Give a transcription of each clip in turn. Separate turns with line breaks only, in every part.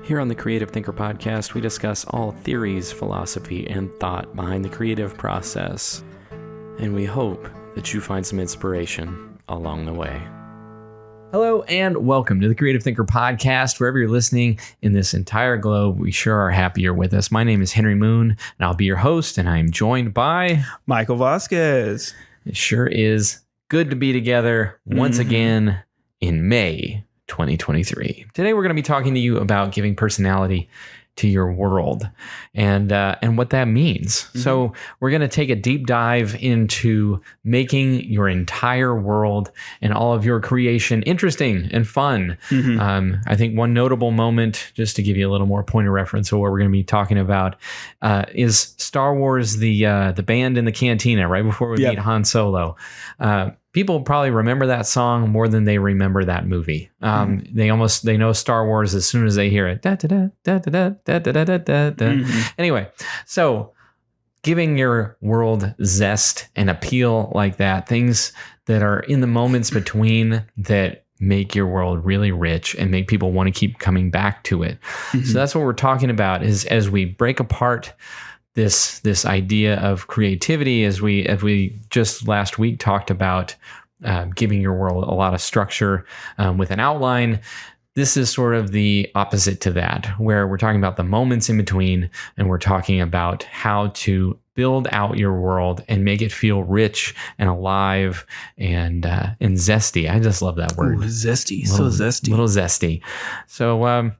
Here on the Creative Thinker Podcast, we discuss all theories, philosophy, and thought behind the creative process. And we hope that you find some inspiration along the way.
Hello and welcome to the Creative Thinker Podcast. Wherever you're listening in this entire globe, we sure are happy you're with us. My name is Henry Moon, and I'll be your host, and I'm joined by
Michael Vasquez.
It sure is good to be together once again in May 2023. Today, we're going to be talking to you about giving personality to your world and what that means. So we're going to take a deep dive into making your entire world and all of your creation interesting and fun. I think one notable moment, just to give you a little more point of reference of what we're going to be talking about, is Star Wars, the band in the cantina right before we meet Han Solo. People probably remember that song more than they remember that movie. They know Star Wars as soon as they hear it. Da, da, da, da, da, da, da, da, da, da. Anyway, so giving your world zest and appeal like that, things that are in the moments between that make your world really rich and make people want to keep coming back to it. So that's what we're talking about, is as we break apart this idea of creativity, as we just last week talked about giving your world a lot of structure with an outline. This is sort of the opposite to that, where we're talking about the moments in between, and we're talking about how to build out your world and make it feel rich and alive and zesty. I just love that word.
Ooh, zesty.
Little zesty. So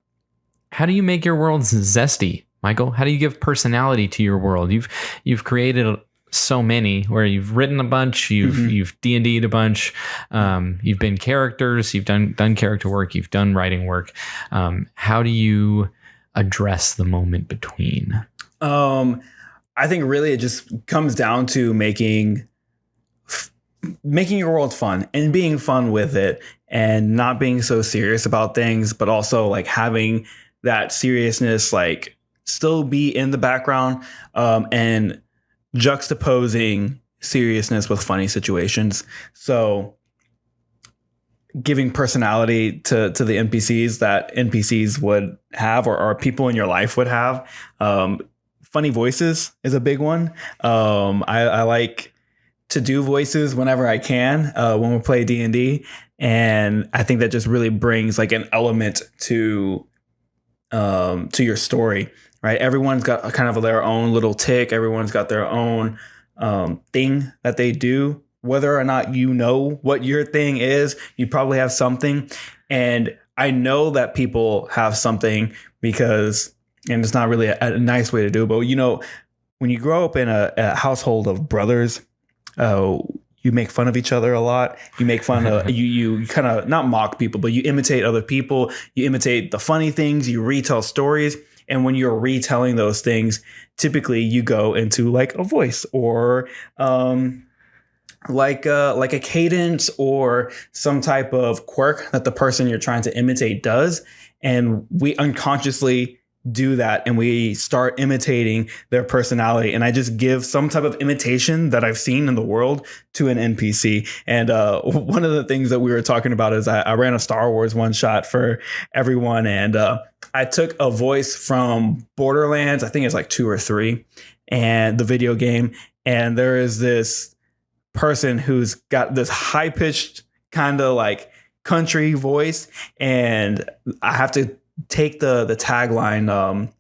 how do you make your world zesty, Michael? How do you give personality to your world? You've created so many, where you've written a bunch, you've D&D'd a bunch, you've been characters, you've done character work, you've done writing work. How do you address the moment between?
I think really it just comes down to making your world fun and being fun with it, and not being so serious about things, but also like having that seriousness like still be in the background, and juxtaposing seriousness with funny situations. So giving personality to the NPCs that NPCs would have, or people in your life would have. Funny voices is a big one. I like to do voices whenever I can when we play D&D. And I think that just really brings like an element to your story. Right. Everyone's got kind of their own little tick. Everyone's got their own thing that they do. Whether or not you know what your thing is, you probably have something. And I know that people have something because, and it's not really a nice way to do it, but you know, when you grow up in a household of brothers, you make fun of each other a lot. You make fun of, you kind of not mock people, but you imitate other people. You imitate the funny things. You retell stories. And when you're retelling those things, typically you go into like a voice, or like a cadence, or some type of quirk that the person you're trying to imitate does. And we unconsciously do that, and we start imitating their personality. And I just give some type of imitation that I've seen in the world to an NPC. And one of the things that we were talking about is I ran a Star Wars one shot for everyone, and I took a voice from Borderlands. I think it's like 2 or 3, and the video game. And there is this person who's got this high pitched kind of like country voice, and I have to take the tagline,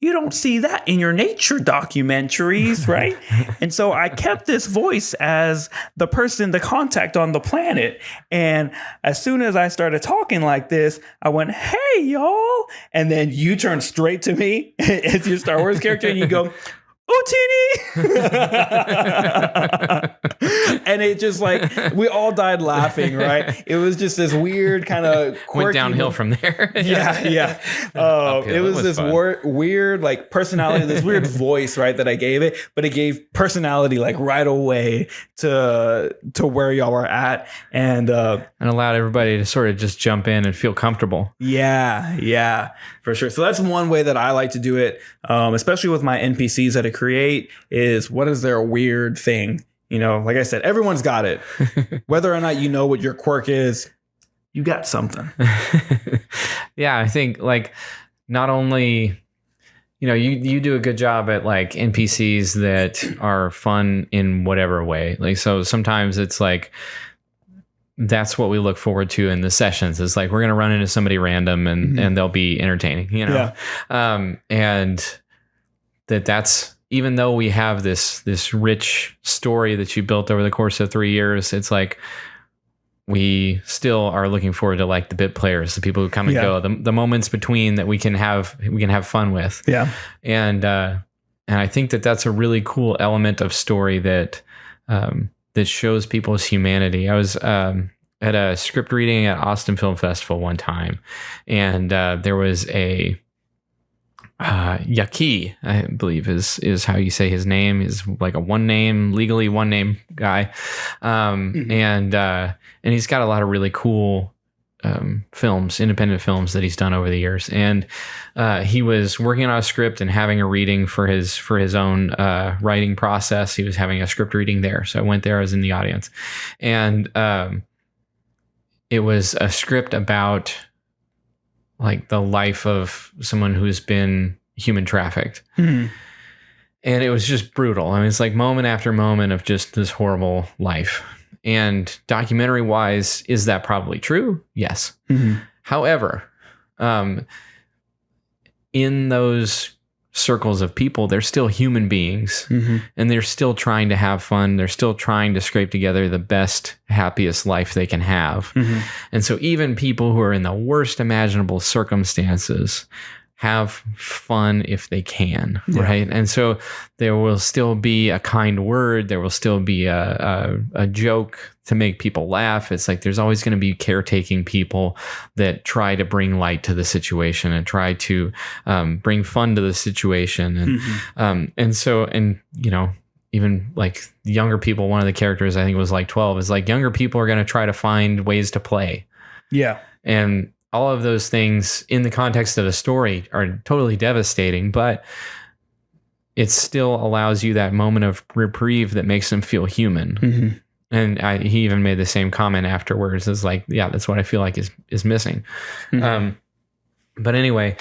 you don't see that in your nature documentaries, right? And so I kept this voice as the contact on the planet. And as soon as I started talking like this, I went, hey, y'all. And then you turn straight to me as your Star Wars character, and you go, Tini. And it just like, we all died laughing, right? It was just this weird kind of
went downhill from there.
Yeah. It was this weird like personality, this weird voice, right, that I gave it, but it gave personality like right away to where y'all are at, and
allowed everybody to sort of just jump in and feel comfortable.
Yeah, for sure. So that's one way that I like to do it, especially with my NPCs that I create, is what is their weird thing? You know, like I said, everyone's got it. Whether or not you know what your quirk is, you got something.
Yeah, I think like not only you do a good job at like NPCs that are fun in whatever way. Like so sometimes it's like that's what we look forward to in the sessions. It's like we're going to run into somebody random and they'll be entertaining, and that's even though we have this rich story that you built over the course of 3 years, it's like we still are looking forward to like the bit players, the people who come and go, the moments between that we can have fun with.
Yeah.
And I think that's a really cool element of story that shows people's humanity. I was at a script reading at Austin Film Festival one time, and there was a Yaqui, I believe is how you say his name, is like a legally one name guy. And he's got a lot of really cool independent films that he's done over the years. And he was working on a script and having a reading for his own writing process. He was having a script reading there. So I went there, I was in the audience. And it was a script about like the life of someone who's been human trafficked. Mm-hmm. And it was just brutal. I mean, it's like moment after moment of just this horrible life. And documentary wise, is that probably true? Yes. Mm-hmm. However, in those circles of people, they're still human beings, and they're still trying to have fun. They're still trying to scrape together the best, happiest life they can have. And so even people who are in the worst imaginable circumstances have fun if they can, right? And so there will still be a kind word. There will still be a joke to make people laugh. It's like there's always going to be caretaking people that try to bring light to the situation and try to bring fun to the situation. And so even like the younger people, one of the characters, I think it was like 12, is like younger people are going to try to find ways to play.
Yeah.
And all of those things in the context of a story are totally devastating, but it still allows you that moment of reprieve that makes them feel human. And he even made the same comment afterwards. It's like, yeah, that's what I feel like is missing. But anyway,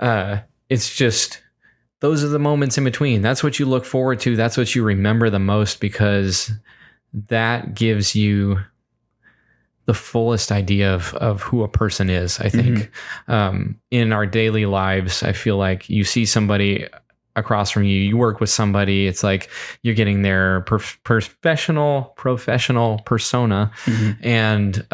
it's just, those are the moments in between. That's what you look forward to. That's what you remember the most, because that gives you the fullest idea of who a person is, I think. In our daily lives, I feel like you see somebody across from you, you work with somebody, it's like you're getting their professional persona, and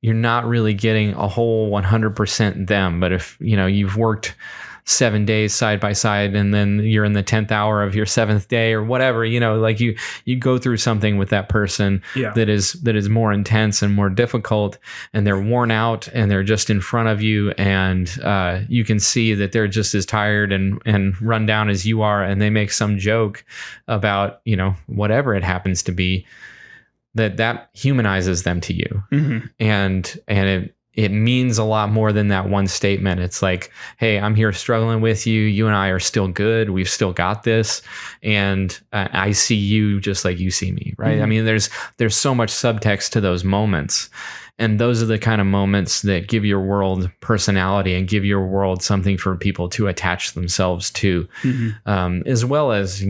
you're not really getting a whole 100% them. But if you've worked 7 days side by side, and then you're in the 10th hour of your 7th day or whatever, like you go through something with that person that is more intense and more difficult, and they're worn out and they're just in front of you, and you can see that they're just as tired and run down as you are, and they make some joke about whatever it happens to be, that humanizes them to you. And it means a lot more than that one statement. It's like, hey, I'm here struggling with you. You and I are still good. We've still got this. And I see you just like you see me, right? I mean, there's so much subtext to those moments. And those are the kind of moments that give your world personality and give your world something for people to attach themselves to, as well as,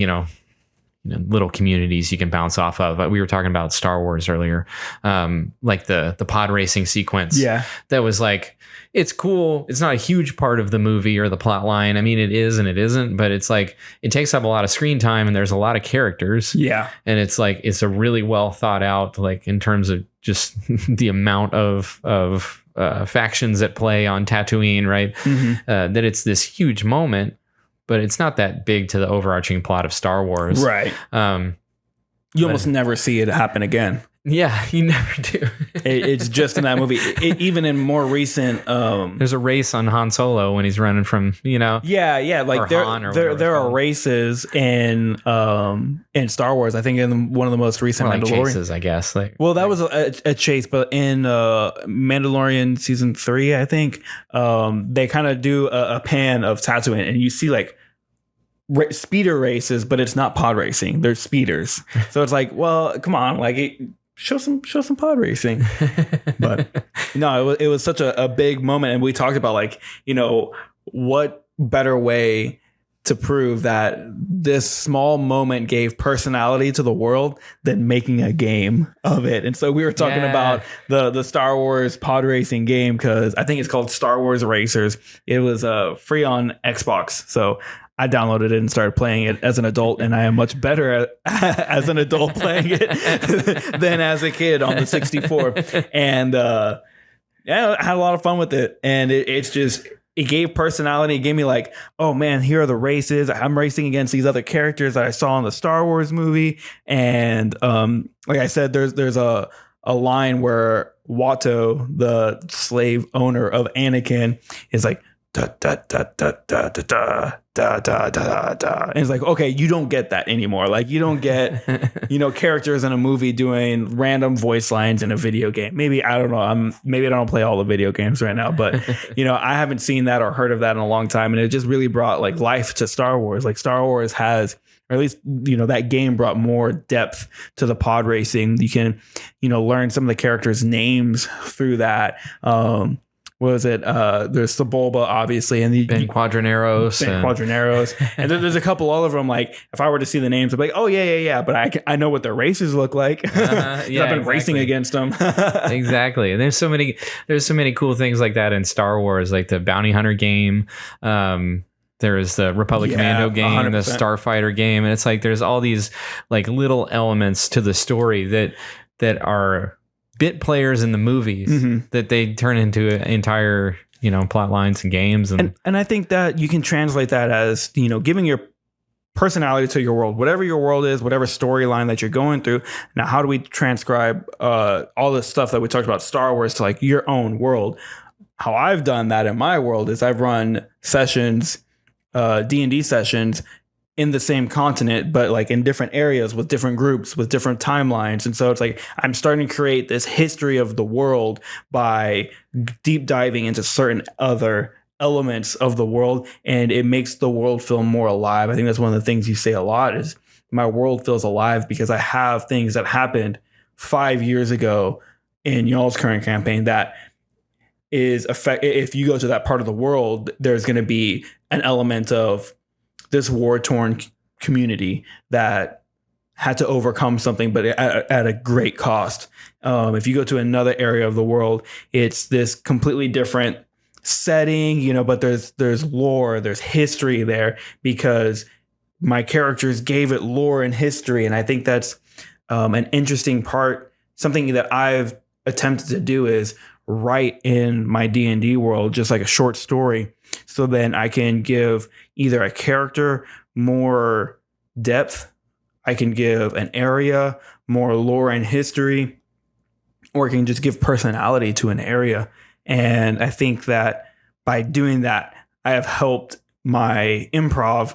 little communities you can bounce off of. We were talking about Star Wars earlier, like the pod racing sequence. Yeah, that was like, it's cool. It's not a huge part of the movie or the plot line. I mean, it is and it isn't, but it's like it takes up a lot of screen time, and there's a lot of characters. Yeah, and it's like it's a really well thought out, like in terms of just the amount of factions at play on Tatooine, right? That it's this huge moment. But it's not that big to the overarching plot of Star Wars. Right.
You almost never see it happen again.
Yeah, you never do.
It's just in that movie. Even in more recent...
there's a race on Han Solo when he's running from,
Yeah. Like there are races in Star Wars. I think in one of the most recent
Mandalorian
chases,
I guess.
That was a chase, but in Mandalorian season 3, I think, they kind of do a pan of Tatooine, and you see like speeder races, but it's not pod racing. They're speeders. So it's like, well, come on, like show some pod racing. But No, it was such a big moment. And we talked about like, what better way to prove that this small moment gave personality to the world than making a game of it. And so we were talking about the Star Wars pod racing game, because I think it's called Star Wars Racers. It was free on Xbox. So I downloaded it and started playing it as an adult, and I am much better as an adult playing it than as a kid on the 64. And I had a lot of fun with it. And it gave personality. It gave me like, oh man, here are the races. I'm racing against these other characters that I saw in the Star Wars movie. And like I said, there's a line where Watto, the slave owner of Anakin, is like, da da da da da da da da da da. And it's like, okay, you don't get that anymore. Like you don't get, characters in a movie doing random voice lines in a video game. Maybe, I don't know. Maybe I don't play all the video games right now, but I haven't seen that or heard of that in a long time. And it just really brought like life to Star Wars. Like Star Wars has, or at least, that game brought more depth to the pod racing. You can, learn some of the characters' names through that. What was it? There's Sebulba, obviously, and
Ben Quadraneros.
And then there's a couple all of them. Like, if I were to see the names, I'd be like, oh yeah. But I know what their races look like. I've been racing against them.
Exactly. And there's so many cool things like that in Star Wars, like the Bounty Hunter game. There's the Republic Commando game, 100%. The Starfighter game, and it's like there's all these like little elements to the story that are bit players in the movies that they turn into entire, plot lines and games. And
I think that you can translate that as, giving your personality to your world, whatever your world is, whatever storyline that you're going through. Now, how do we transcribe all the stuff that we talked about Star Wars to like your own world? How I've done that in my world is I've run sessions, D&D sessions in the same continent, but like in different areas with different groups, with different timelines. And so it's like, I'm starting to create this history of the world by deep diving into certain other elements of the world. And it makes the world feel more alive. I think that's one of the things you say a lot is my world feels alive because I have things that happened 5 years ago in y'all's current campaign that is if you go to that part of the world, there's going to be an element of this war-torn community that had to overcome something, but at a great cost. If you go to another area of the world, it's this completely different setting, but there's lore, there's history there because my characters gave it lore and history. And I think that's an interesting part. Something that I've attempted to do is write in my D&D world, just like a short story. So then I can give either a character more depth, I can give an area more lore and history, or I can just give personality to an area. And I think that by doing that, I have helped my improv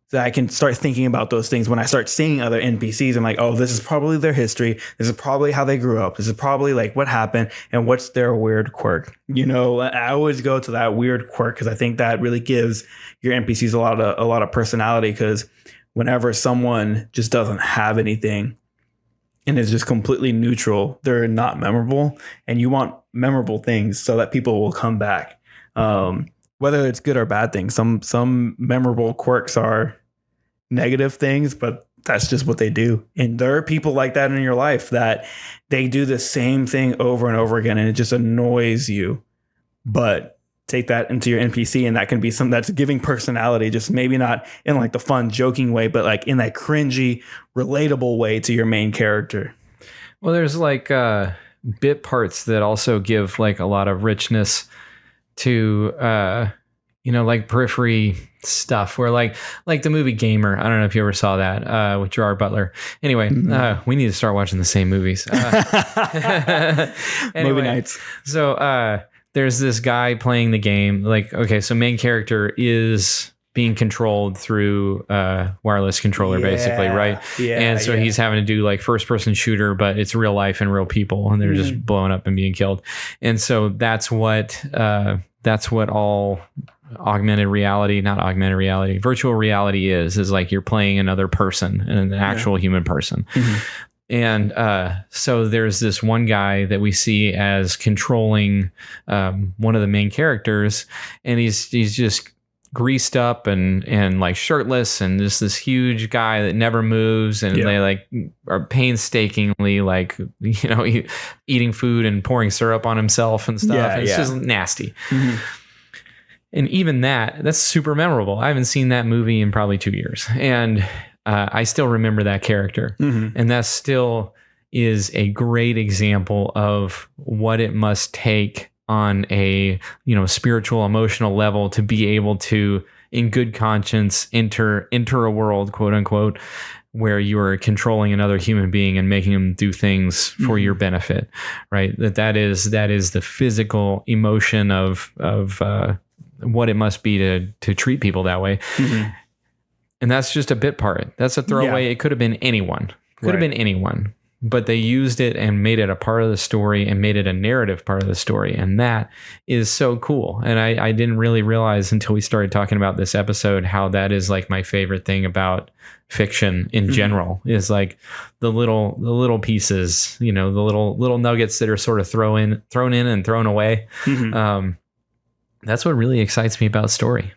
that I can start thinking about those things when I start seeing other NPCs. I'm like, oh, this is probably their history. This is probably how they grew up. This is probably like what happened and what's their weird quirk. I always go to that weird quirk because I think that really gives your NPCs a lot of personality. Because whenever someone just doesn't have anything and is just completely neutral, they're not memorable. And you want memorable things so that people will come back. Whether it's good or bad things, some memorable quirks are negative things, but that's just what they do. And there are people like that in your life that they do the same thing over and over again, and it just annoys you. But take that into your NPC, and that can be something that's giving personality, just maybe not in like the fun, joking way, but like in that cringy, relatable way to your main character.
Well, there's like bit parts that also give like a lot of richness to like periphery stuff where like the movie Gamer. I don't know if you ever saw that with Gerard Butler. Anyway, we need to start watching the same movies. Anyway,
movie nights.
So there's this guy playing the game. Like, okay, so main character is being controlled through wireless controller, basically, right?
Yeah.
And so he's having to do like first person shooter, but it's real life and real people, and they're just blowing up and being killed. And so that's what all virtual reality is like you're playing another person, an actual human person. And so there's this one guy that we see as controlling one of the main characters, and he's just greased up and like shirtless, and just this huge guy that never moves, and they like are painstakingly like, you know, eating food and pouring syrup on himself and stuff. And it's just nasty. Mm-hmm. And even that's super memorable. I haven't seen that movie in probably 2 years, and I still remember that character. Mm-hmm. And that still is a great example of what it must take on a, you know, spiritual, emotional level to be able to, in good conscience, enter a world, quote unquote, where you are controlling another human being and making them do things for your benefit, right? That is the physical emotion of what it must be to treat people that way. Mm-hmm. And that's just a bit part. That's a throwaway. It could have been anyone. Could have been anyone. But they used it and made it a part of the story and made it a narrative part of the story. And that is so cool. And I didn't really realize until we started talking about this episode how that is like my favorite thing about fiction in general, is like the little pieces, you know, the little nuggets that are sort of thrown in and thrown away. Mm-hmm. That's what really excites me about story.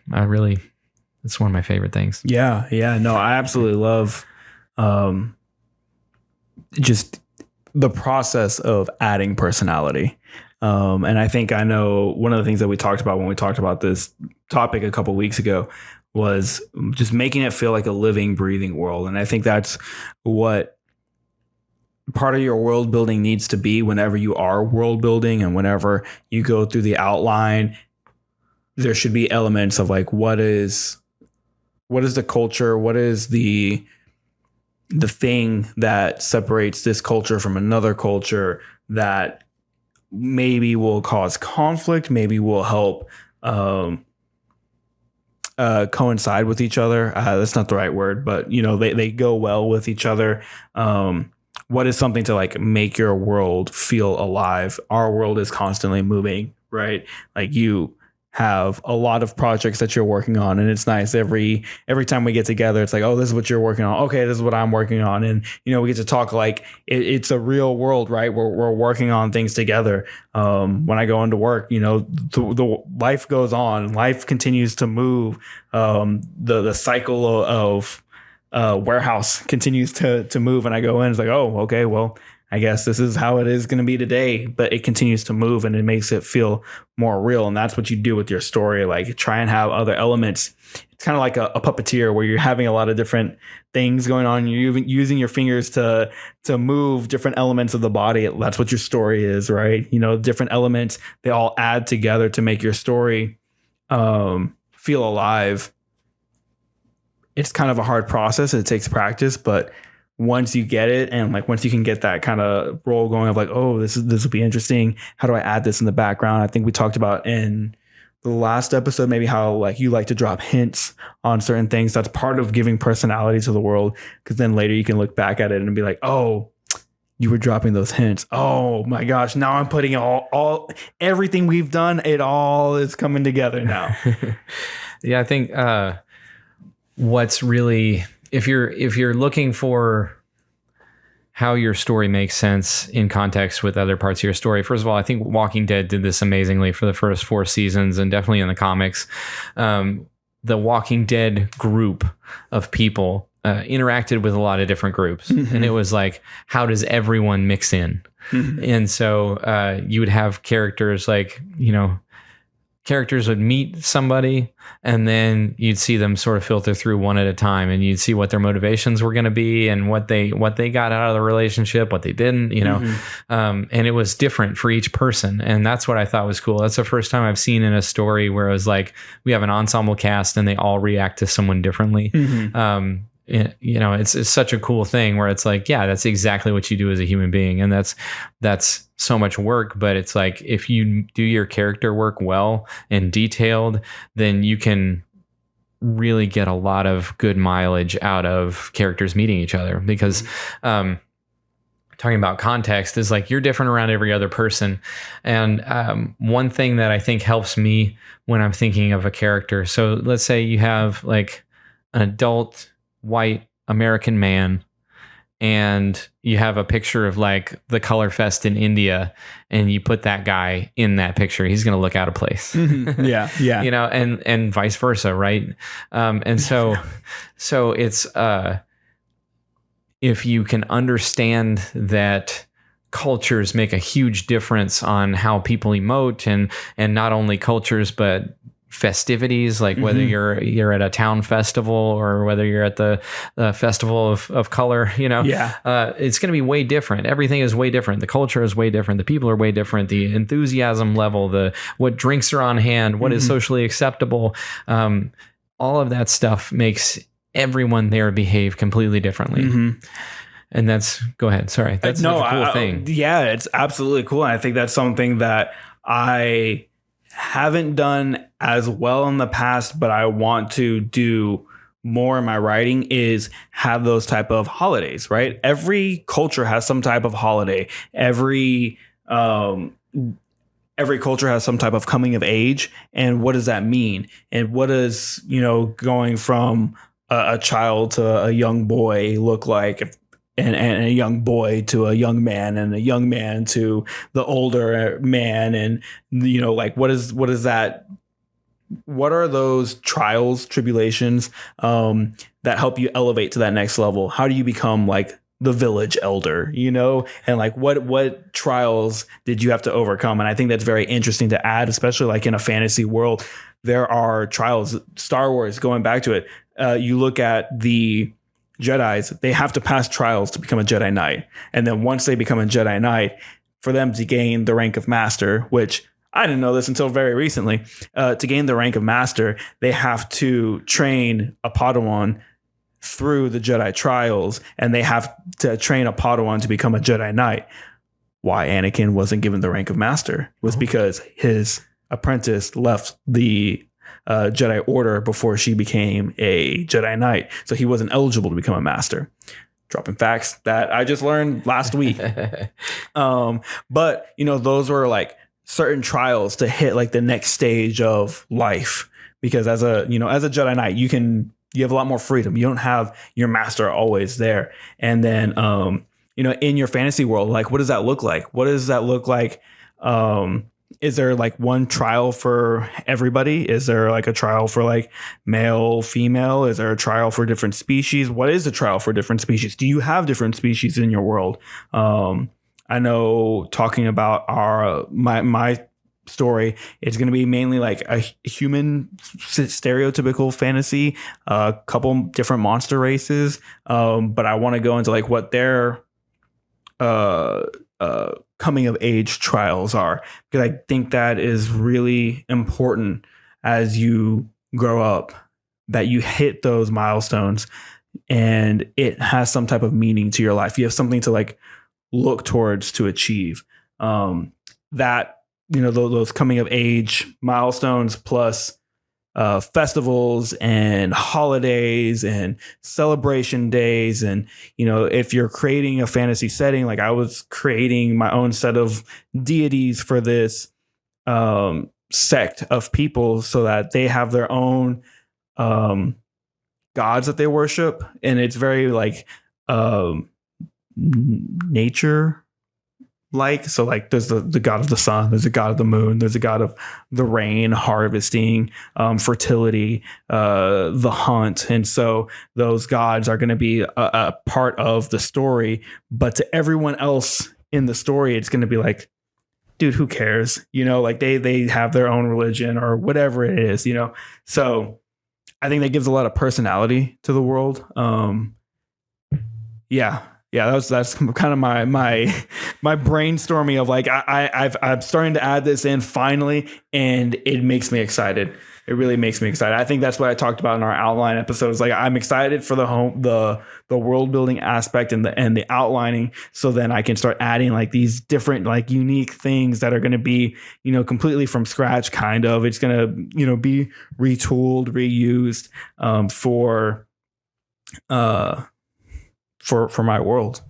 It's one of my favorite things.
Yeah. No, I absolutely love just the process of adding personality. And I think I know one of the things that we talked about when we talked about this topic a couple of weeks ago was just making it feel like a living, breathing world. And I think that's what part of your world building needs to be whenever you are world building, and whenever you go through the outline, there should be elements of like, what is the culture? What is the thing that separates this culture from another culture that maybe will cause conflict, maybe will help coincide with each other. That's not the right word, but you know, they go well with each other. What is something to like make your world feel alive? Our world is constantly moving, right? Like you have a lot of projects that you're working on, and it's nice every time we get together, it's like, oh, this is what you're working on. Okay, this is what I'm working on. And, you know, we get to talk like it's a real world, right? We're working on things together. When I go into work, you know, the life goes on, life continues to move. The cycle of warehouse continues to move, and I go in, it's like, oh, okay, well, I guess this is how it is going to be today, but it continues to move and it makes it feel more real. And that's what you do with your story. Like, try and have other elements. It's kind of like a puppeteer where you're having a lot of different things going on. You're even using your fingers to move different elements of the body. That's what your story is, right? You know, different elements, they all add together to make your story feel alive. It's kind of a hard process. It takes practice, but once you get it, and like once you can get that kind of roll going of like, oh, this will be interesting. How do I add this in the background? I think we talked about in the last episode maybe how like you like to drop hints on certain things. That's part of giving personality to the world, because then later you can look back at it and be like, oh, you were dropping those hints. Oh my gosh, now I'm putting all everything we've done, it all is coming together now.
Yeah, I think what's really, if you're looking for how your story makes sense in context with other parts of your story, first of all, I think Walking Dead did this amazingly for the first 4 seasons, and definitely in the comics. The Walking Dead group of people interacted with a lot of different groups, and it was like, how does everyone mix in? And so you would have characters like, you know, characters would meet somebody, and then you'd see them sort of filter through one at a time, and you'd see what their motivations were going to be and what they got out of the relationship, what they didn't, you know. And it was different for each person. And that's what I thought was cool. That's the first time I've seen in a story where it was like, we have an ensemble cast and they all react to someone differently. You know, it's such a cool thing where it's like, yeah, that's exactly what you do as a human being. And that's so much work, but it's like, if you do your character work well and detailed, then you can really get a lot of good mileage out of characters meeting each other, because talking about context is like, you're different around every other person. And one thing that I think helps me when I'm thinking of a character, so let's say you have like an adult white American man and you have a picture of like the Color Fest in India, and you put that guy in that picture, he's going to look out of place.
Yeah. Yeah.
You know, and vice versa, right? And so it's if you can understand that cultures make a huge difference on how people emote, and not only cultures but festivities, like whether you're at a town festival or whether you're at the festival of color, you know, it's going to be way different. Everything is way different. The culture is way different. The people are way different. The enthusiasm level, what drinks are on hand, what is socially acceptable, all of that stuff makes everyone there behave completely differently. And go ahead. Sorry. That's such a cool thing.
Yeah, it's absolutely cool. And I think that's something that I haven't done as well in the past, but I want to do more in my writing, is have those type of holidays, right? Every culture has some type of holiday. Every culture has some type of coming of age. And what does that mean? And what does, going from a child to a young boy look like? And a young boy to a young man, and a young man to the older man. And, what is that? What are those trials, tribulations that help you elevate to that next level? How do you become like the village elder, and like what trials did you have to overcome? And I think that's very interesting to add, especially like in a fantasy world. There are trials. Star Wars, going back to it, you look at the Jedis, they have to pass trials to become a Jedi Knight. And then once they become a Jedi Knight, for them to gain the rank of Master, which I didn't know this until very recently, to gain the rank of Master, they have to train a Padawan through the Jedi trials, and they have to train a Padawan to become a Jedi Knight. Why Anakin wasn't given the rank of Master was because his apprentice left the Jedi Order before she became a Jedi Knight, so he wasn't eligible to become a Master. Dropping facts that I just learned last week. But those were like certain trials to hit like the next stage of life, because as a Jedi Knight, you have a lot more freedom. You don't have your master always there. And then in your fantasy world, like what does that look like? What does that look like? Is there like one trial for everybody? Is there like a trial for like male, female? Is there a trial for different species? What is the trial for different species? Do you have different species in your world? I know, talking about my story, it's going to be mainly like a human stereotypical fantasy, a couple different monster races. But I want to go into like what their coming of age trials are, because I think that is really important as you grow up, that you hit those milestones and it has some type of meaning to your life. You have something to like look towards to achieve. That, those coming of age milestones plus festivals and holidays and celebration days. And, if you're creating a fantasy setting, like I was creating my own set of deities for this sect of people so that they have their own gods that they worship. And it's very like nature like. So like there's the god of the sun, there's a god of the moon, there's a god of the rain, harvesting, fertility, the hunt. And so those gods are going to be a part of the story, but to everyone else in the story, it's going to be like, dude, who cares? Like they have their own religion or whatever it is, So I think that gives a lot of personality to the world. Yeah, that's kind of my brainstorming of like I'm starting to add this in finally, and it makes me excited. It really makes me excited. I think that's what I talked about in our outline episodes. Like I'm excited for the world building aspect and the outlining, so then I can start adding like these different like unique things that are going to be completely from scratch. Kind of, it's going to be retooled, reused for my world.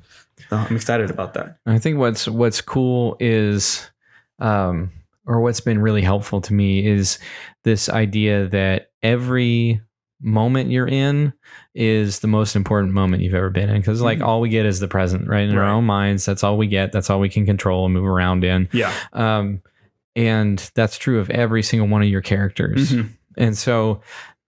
So I'm excited about that.
I think what's cool is, or what's been really helpful to me is this idea that every moment you're in is the most important moment you've ever been in, because like all we get is the present, right? In our own minds, that's all we get. That's all we can control and move around in.
Yeah.
And that's true of every single one of your characters. And so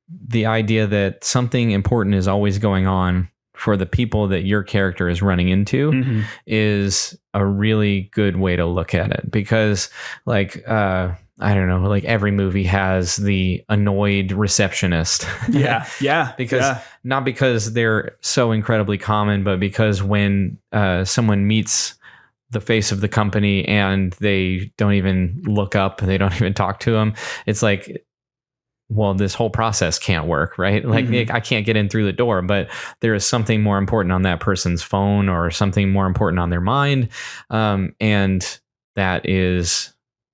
the idea that something important is always going on for the people that your character is running into is a really good way to look at it, because like, I don't know, like every movie has the annoyed receptionist.
Yeah.
Not because they're so incredibly common, but because when someone meets the face of the company and they don't even look up, they don't even talk to them, it's like, well, this whole process can't work, right? Like I can't get in through the door, but there is something more important on that person's phone or something more important on their mind. And that is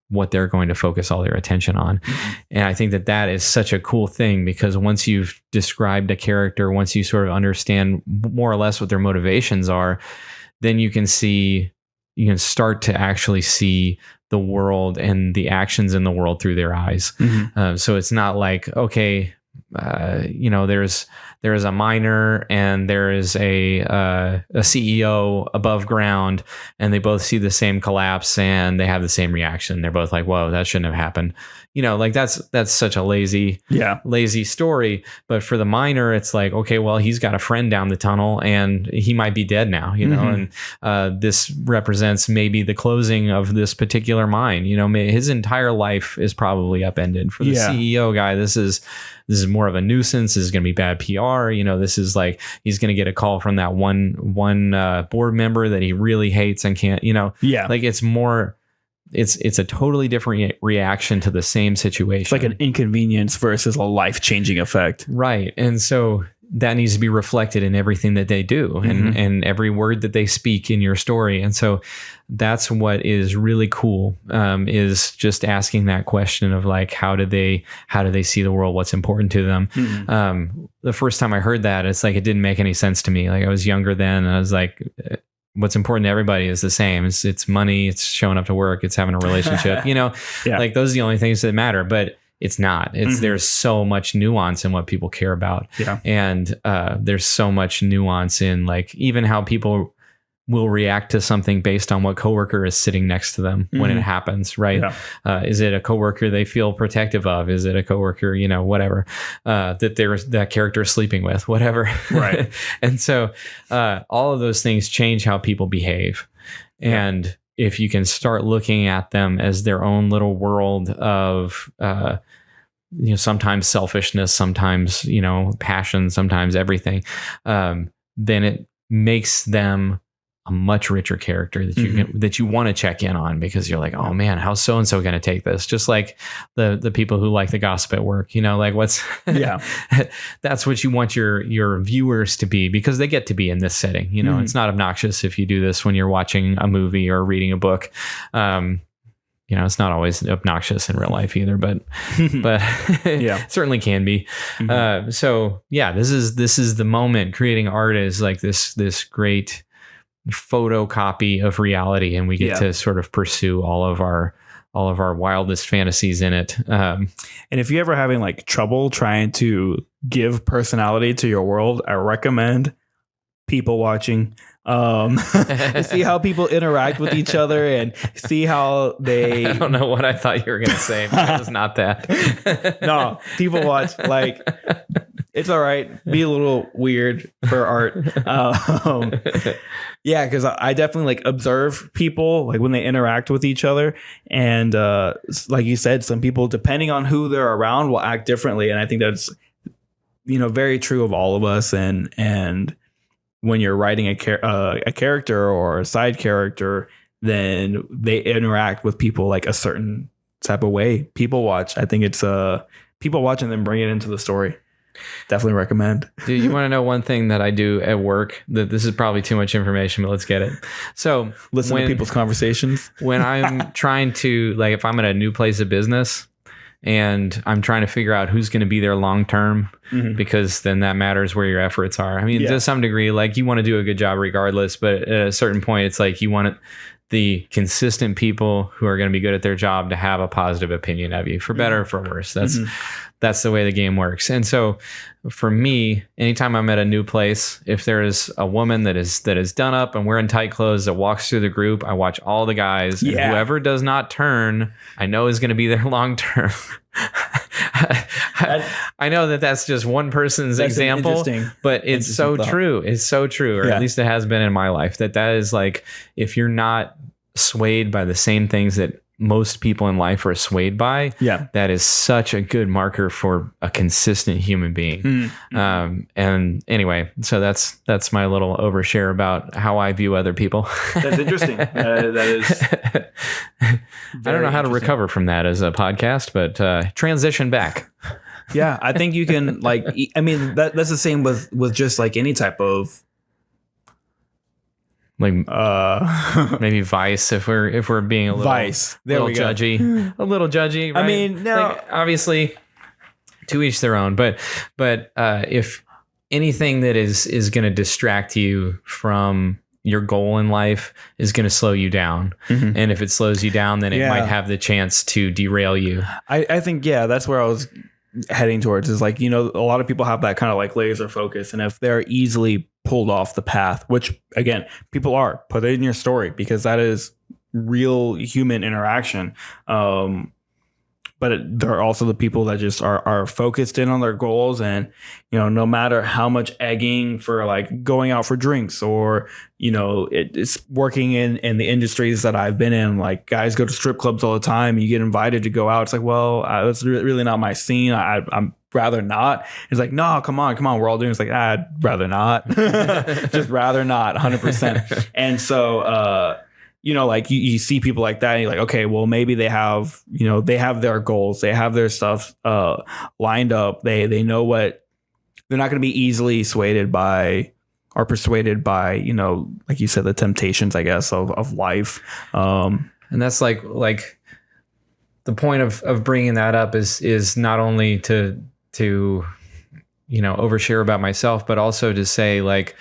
what they're going to focus all their attention on. And I think that that is such a cool thing, because once you've described a character, once you sort of understand more or less what their motivations are, then you can start to actually see the world and the actions in the world through their eyes. So it's not like, okay, there is a miner and there is a CEO above ground, and they both see the same collapse and they have the same reaction. They're both like, whoa, that shouldn't have happened. Like that's such a lazy story. But for the miner, it's like, okay, well, he's got a friend down the tunnel and he might be dead now, and this represents maybe the closing of this particular mine. His entire life is probably upended. For the CEO guy, this is more of a nuisance. This is going to be bad PR. This is like, he's going to get a call from that one board member that he really hates and can't, like it's more, it's a totally different reaction to the same situation.
It's like an inconvenience versus a life-changing effect.
Right. And so that needs to be reflected in everything that they do and every word that they speak in your story. And so that's what is really cool, is just asking that question of like, how do they see the world? What's important to them? The first time I heard that, it's like, it didn't make any sense to me. Like I was younger then, and I was like, what's important to everybody is the same. It's money, it's showing up to work, it's having a relationship, like those are the only things that matter. But it's not. There's so much nuance in what people care about. And there's so much nuance in like even how people will react to something based on what coworker is sitting next to them when it happens, right? Is it a coworker they feel protective of? Is it a coworker, whatever, that character is sleeping with, whatever.
Right.
And so all of those things change how people behave. And if you can start looking at them as their own little world of, sometimes selfishness, sometimes, passion, sometimes everything, then it makes them a much richer character that you want to check in on, because you're like, oh man, how's so and so going to take this? Just like the people who like the gossip at work, like what's that's what you want your viewers to be, because they get to be in this setting. It's not obnoxious if you do this when you're watching a movie or reading a book. It's not always obnoxious in real life either, but it certainly can be. So yeah, this is the moment. Creating art is like this great photocopy of reality, and we get to sort of pursue all of our wildest fantasies in it.
And if you're ever having like trouble trying to give personality to your world, I recommend people watching. See how people interact with each other and see how they.
I don't know what I thought you were going to say, but it was not that.
No, people watch, like, it's all right. Be a little weird for art. Yeah, because I definitely like observe people like when they interact with each other, and like you said, some people, depending on who they're around, will act differently, and I think that's very true of all of us. And when you're writing a character or a side character, then they interact with people like a certain type of way. People watch. I think it's people watch and then bring it into the story. Definitely recommend.
Dude, you want to know one thing that I do at work? That this is probably too much information, but let's get it. So
listen to people's conversations.
When I'm trying to, like, if I'm at a new place of business and I'm trying to figure out who's going to be there long term, because then that matters where your efforts are. I mean, to some degree, like, you want to do a good job regardless, but at a certain point, it's like you want the consistent people who are going to be good at their job to have a positive opinion of you, for better or for worse. That's the way the game works. And so for me, anytime I'm at a new place, if there is a woman that is done up and wearing tight clothes that walks through the group, I watch all the guys. And whoever does not turn, I know is going to be there long term. I know that that's just one person's example, but it's so true. It's so true, or at least it has been in my life, that is like, if you're not swayed by the same things that most people in life are swayed by, that is such a good marker for a consistent human being. And anyway, so that's my little overshare about how I view other people.
That's interesting. That is
I don't know how to recover from that as a podcast, but transition back.
Yeah, I think you can, like, I mean, that's the same with just like any type of,
like maybe Vice, if we're being a little
Vice. There we go.
Judgy, a little judgy. Right?
I mean, no,
like, obviously, to each their own. But if anything that is going to distract you from your goal in life is going to slow you down, and if it slows you down, then it might have the chance to derail you.
I think that's where I was heading towards, is like, you know, a lot of people have that kind of like laser focus, and if they're easily pulled off the path, which again, people are, put it in your story, because that is real human interaction. But there are also the people that just are focused in on their goals, and, you know, no matter how much egging for like going out for drinks, or, you know, it's working in the industries that I've been in, like guys go to strip clubs all the time, you get invited to go out. It's like, well, that's really not my scene. I'm rather not. It's like, no, come on. We're all doing it. It's like, I'd rather not. Just rather not, 100%. And so, you know, like you see people like that, and you're like, okay, well, maybe they have their goals, they have their stuff lined up. They know what, they're not going to be easily swayed by or persuaded by, you know, like you said, the temptations, I guess, of life.
And that's like the point of bringing that up is not only to you know, overshare about myself, but also to say, like,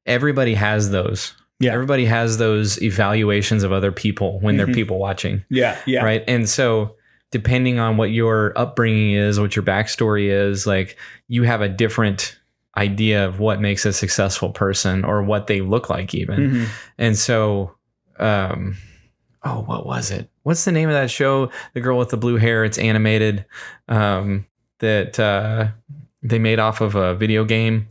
everybody has those. Yeah. Everybody has those evaluations of other people when they're people watching.
Yeah.
Right. And so depending on what your upbringing is, what your backstory is, like, you have a different idea of what makes a successful person, or what they look like even. And so, what was it? What's the name of that show? The girl with the blue hair, it's animated, that they made off of a video game.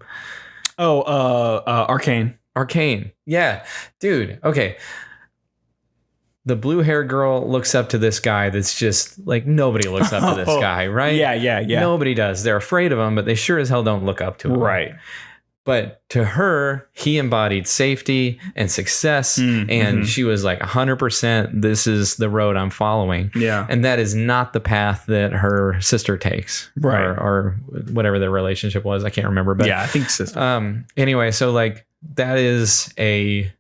Arcane.
Arcane. Yeah. Dude. Okay. The blue hair girl looks up to this guy that's just like, nobody looks up to this guy, right?
Yeah.
Nobody does. They're afraid of him, but they sure as hell don't look up to him.
Right.
But to her, he embodied safety and success. And she was like, 100%, this is the road I'm following.
Yeah.
And that is not the path that her sister takes.
Right.
Or whatever their relationship was. I can't remember. But
yeah, I think sister.
Anyway, so like, that is a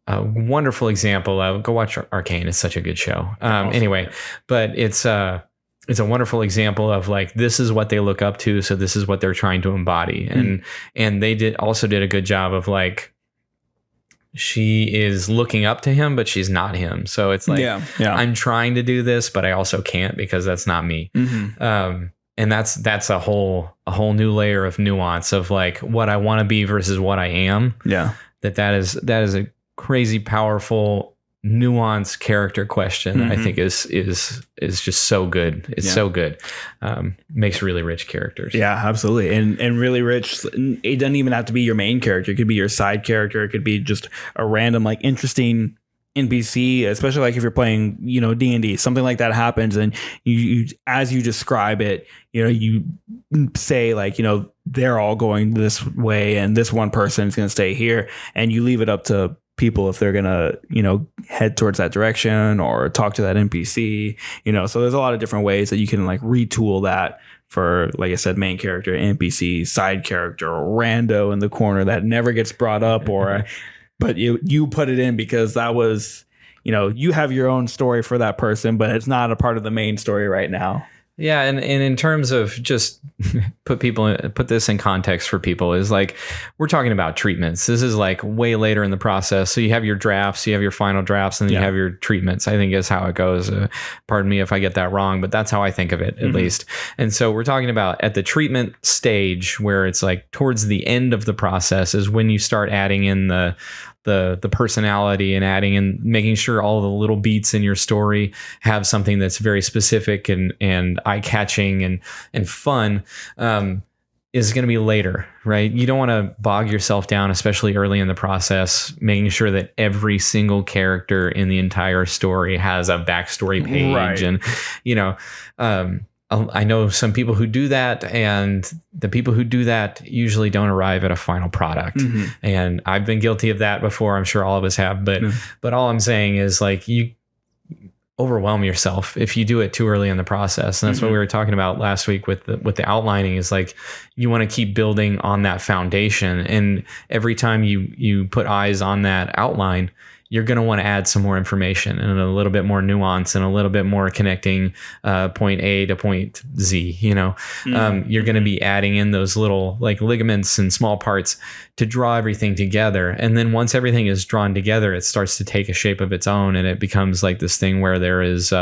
wonderful example of, go watch Arcane. It's such a good show.
Awesome.
Anyway, but it's a wonderful example of, like, this is what they look up to, so this is what they're trying to embody. And they did a good job of, like, she is looking up to him, but she's not him. So it's like, I'm trying to do this, but I also can't, because that's not me. And that's a whole new layer of nuance of, like, what I want to be versus what I am.
Yeah.
That is a crazy powerful, nuanced character question that I think is just so good. It's so good. Makes really rich characters.
Yeah, absolutely. And really rich. It doesn't even have to be your main character. It could be your side character. It could be just a random, like, interesting NPC, especially like if you're playing, you know, D&D, something like that happens, and you as you describe it, you know, you say, like, you know, they're all going this way and this one person is going to stay here, and you leave it up to people if they're going to, you know, head towards that direction or talk to that NPC, you know. So there's a lot of different ways that you can, like, retool that for, like I said, main character, NPC, side character, rando in the corner that never gets brought up, or but you put it in because that was, you know, you have your own story for that person, but it's not a part of the main story right now.
Yeah, and in terms of just put this in context for people, is like we're talking about treatments. This is like way later in the process. So you have your drafts, you have your final drafts, and then you have your treatments. I think is how it goes. Pardon me if I get that wrong, but that's how I think of it at least. And so we're talking about at the treatment stage where it's like towards the end of the process is when you start adding in the personality and adding and making sure all the little beats in your story have something that's very specific and eye-catching and fun, is going to be later, right? You don't want to bog yourself down, especially early in the process, making sure that every single character in the entire story has a backstory page. Right. And, I know some people who do that, and the people who do that usually don't arrive at a final product. And I've been guilty of that before. I'm sure all of us have, but all I'm saying is like you overwhelm yourself if you do it too early in the process. And that's what we were talking about last week with the outlining, is like you want to keep building on that foundation. And every time you put eyes on that outline, you're going to want to add some more information and a little bit more nuance and a little bit more connecting point A to point Z. You're going to be adding in those little like ligaments and small parts to draw everything together. And then once everything is drawn together, it starts to take a shape of its own, and it becomes like this thing where there is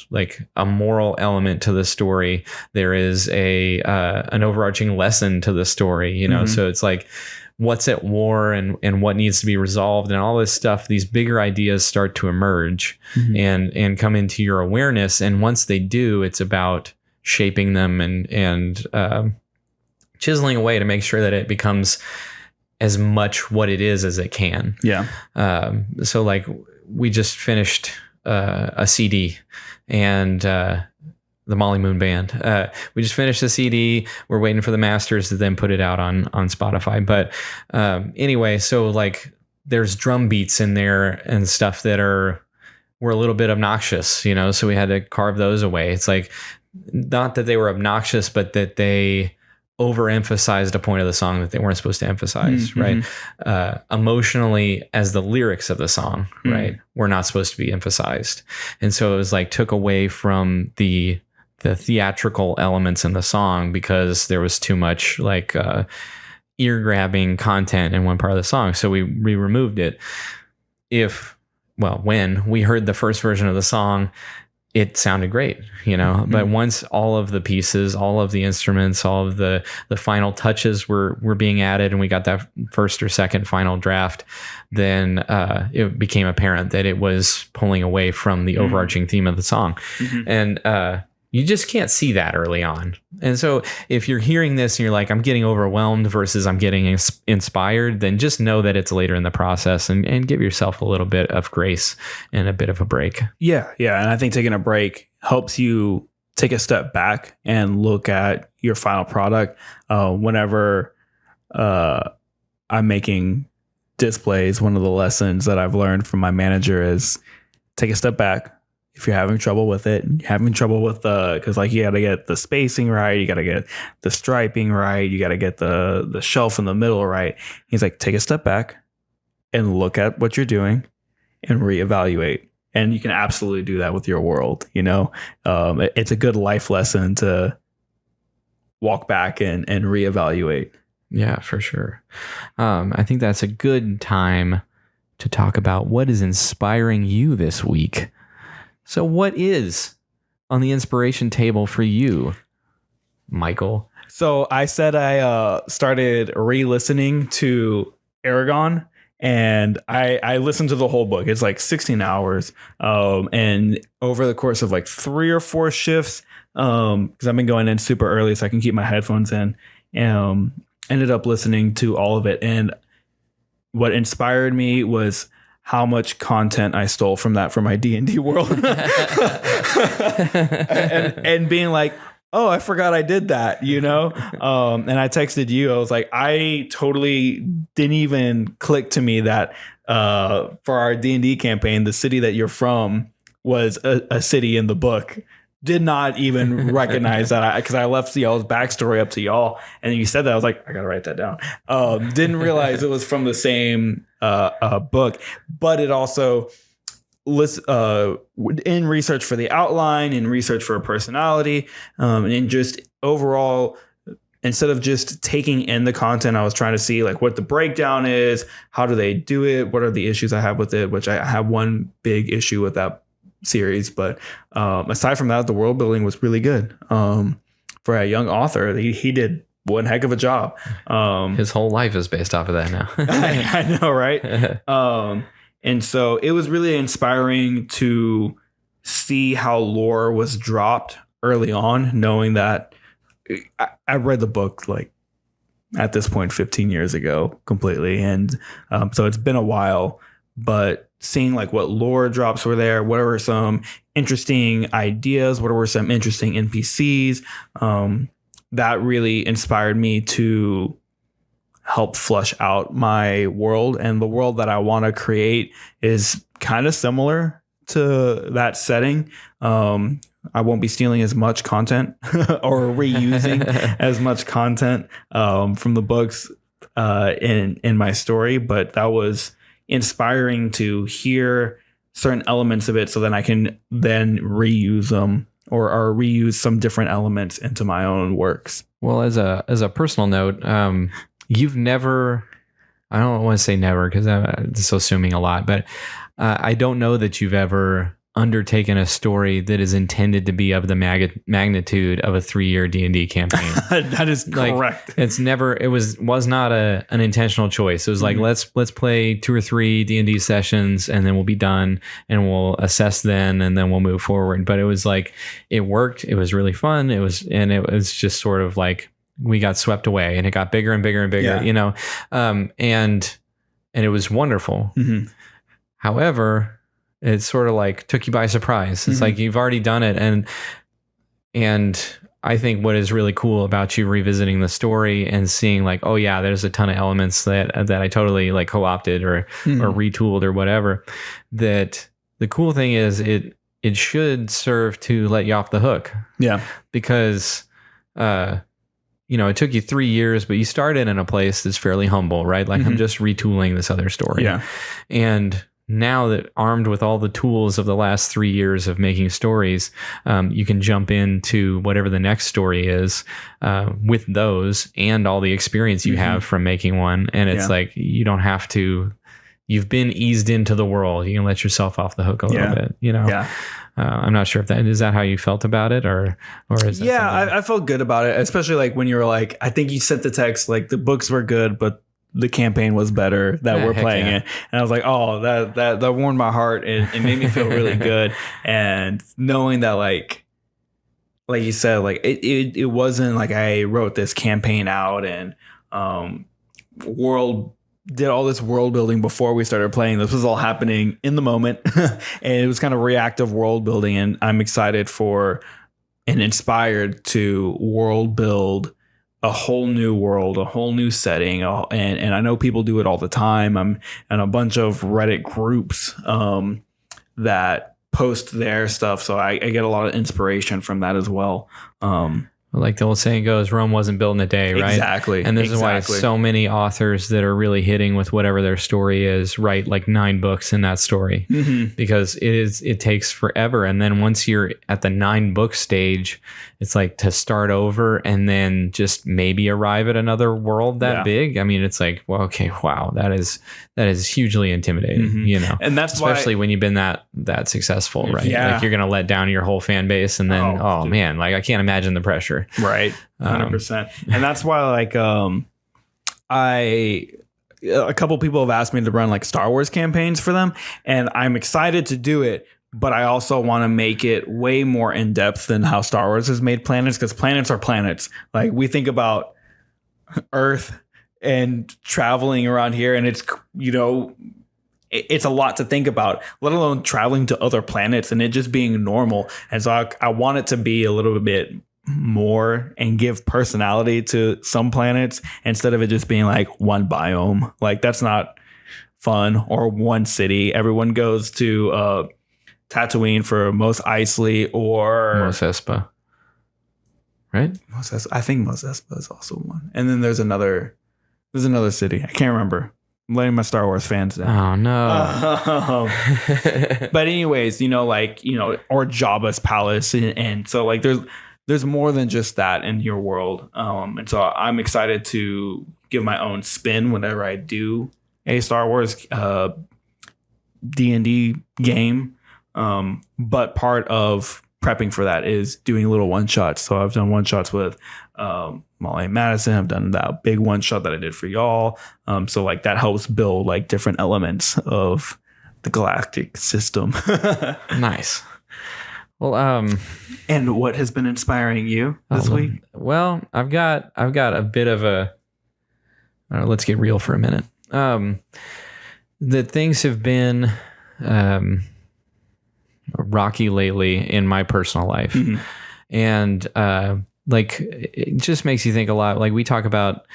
like a moral element to the story. There is an overarching lesson to the story. So it's like, what's at war and what needs to be resolved and all this stuff. These bigger ideas start to emerge and come into your awareness. And once they do, it's about shaping them and chiseling away to make sure that it becomes as much what it is as it can.
Yeah.
So like we just finished a CD, and the Molly Moon Band. We just finished the CD. We're waiting for the masters to then put it out on Spotify. But anyway, so like there's drum beats in there and stuff that were a little bit obnoxious, so we had to carve those away. It's like, not that they were obnoxious, but that they overemphasized a point of the song that they weren't supposed to emphasize, right? Emotionally, as the lyrics of the song, right, were not supposed to be emphasized. And so it was like took away from the theatrical elements in the song because there was too much like ear-grabbing content in one part of the song. So we removed it. When we heard the first version of the song, it sounded great, but once all of the pieces, all of the instruments, all of the final touches were being added, and we got that first or second final draft, then it became apparent that it was pulling away from the overarching theme of the song. And you just can't see that early on. And so if you're hearing this and you're like, I'm getting overwhelmed versus I'm getting inspired, then just know that it's later in the process and give yourself a little bit of grace and a bit of a break.
Yeah. Yeah. And I think taking a break helps you take a step back and look at your final product. Whenever I'm making displays, one of the lessons that I've learned from my manager is take a step back. If you're having trouble with it, you're having trouble with because like you got to get the spacing right, you got to get the striping right, you got to get the shelf in the middle right. He's like, take a step back and look at what you're doing and reevaluate. And you can absolutely do that with your world. It's a good life lesson to walk back and reevaluate.
Yeah, for sure. I think that's a good time to talk about what is inspiring you this week. So what is on the inspiration table for you, Michael?
So I said I started re-listening to Eragon, and I listened to the whole book. It's like 16 hours. And over the course of like 3 or 4 shifts, because I've been going in super early so I can keep my headphones in, ended up listening to all of it. And what inspired me was how much content I stole from my D&D world. and being like, oh, I forgot I did that, And I texted you. I was like, I totally didn't even click to me that for our D&D campaign, the city that you're from was a city in the book. Did not even recognize that because I left y'all's backstory up to y'all. And you said that. I was like, I got to write that down. Didn't realize it was from the same book. But it also in research for the outline, in research for a personality, and in just overall, instead of just taking in the content, I was trying to see like what the breakdown is, how do they do it, what are the issues I have with it, which I have one big issue with that series. But aside from that, the world building was really good. For a young author, he did one heck of a job.
His whole life is based off of that now.
I know, right? And so it was really inspiring to see how lore was dropped early on, knowing that I read the book like at this point 15 years ago completely. And so it's been a while, but seeing like what lore drops were there, what were some interesting ideas, what were some interesting NPCs, that really inspired me to help flush out my world. And the world that I want to create is kind of similar to that setting. I won't be stealing as much content or reusing as much content from the books in my story, but that was inspiring to hear certain elements of it so then I can then reuse them or reuse some different elements into my own works.
Well, as a personal note, you've never, I don't want to say never because I'm just assuming a lot, but I don't know that you've ever undertaken a story that is intended to be of the magnitude of a 3-year D&D campaign.
That is correct.
It was not an intentional choice. It was like, let's play 2 or 3 D&D sessions and then we'll be done and we'll assess then and then we'll move forward. But it was like, it worked. It was really fun. It was just sort of like, we got swept away and it got bigger and bigger and bigger, and it was wonderful. Mm-hmm. However, it sort of like took you by surprise. It's like you've already done it. And I think what is really cool about you revisiting the story and seeing like, oh yeah, there's a ton of elements that I totally like co-opted or retooled or whatever, that the cool thing is it should serve to let you off the hook. Yeah. Because, it took you 3 years, but you started in a place that's fairly humble, right? Like I'm just retooling this other story. Yeah. And now that armed with all the tools of the last 3 years of making stories, you can jump into whatever the next story is with those and all the experience you have from making one. And it's like, you don't have to, you've been eased into the world. You can let yourself off the hook a little bit, Yeah. I'm not sure if is that how you felt about it or is that
I felt good about it, especially like when you were like, I think you sent the text, like the books were good, but the campaign was better that we're playing it. And I was like, oh, that warmed my heart and it made me feel really good. And knowing that like you said, like it wasn't like I wrote this campaign out and did all this world building before we started playing. This was all happening in the moment. And it was kind of reactive world building. And I'm excited for and inspired to world build a whole new world, a whole new setting. And I know people do it all the time. I'm in a bunch of Reddit groups that post their stuff. So I get a lot of inspiration from that as well.
Like the old saying goes, Rome wasn't built in a day, right?
Exactly.
And this is why so many authors that are really hitting with whatever their story is write like 9 books in that story because it takes forever. And then once you're at the 9-book stage, it's like to start over and then just maybe arrive at another world that big. I mean, it's like, well, okay, wow, that is hugely intimidating,
And that's
especially when you've been that successful, right? Yeah. Like you're going to let down your whole fan base and then, man, like I can't imagine the pressure.
Right. 100%. And that's why like, a couple people have asked me to run like Star Wars campaigns for them and I'm excited to do it. But I also want to make it way more in depth than how Star Wars has made planets, because planets are planets. Like we think about Earth and traveling around here, and it's it's a lot to think about, let alone traveling to other planets and it just being normal. And so I want it to be a little bit more and give personality to some planets instead of it just being like one biome. Like that's not fun, or one city. Everyone goes to Tatooine for Mos Eisley or
Mos Espa, right?
I think Mos Espa is also one. And then there's another city. I can't remember. I'm letting my Star Wars fans down.
Oh no.
But anyways, or Jabba's palace, and so like there's more than just that in your world. And so I'm excited to give my own spin whenever I do a Star Wars D&D game. But part of prepping for that is doing little one shots. So I've done one shots with Molly and Madison. I've done that big one shot that I did for y'all. So like that helps build like different elements of the galactic system.
Nice. Well,
and what has been inspiring you this week?
Well, I've got a bit of a. Let's get real for a minute. That things have been rocky lately in my personal life, and like it just makes you think a lot. Like we talk about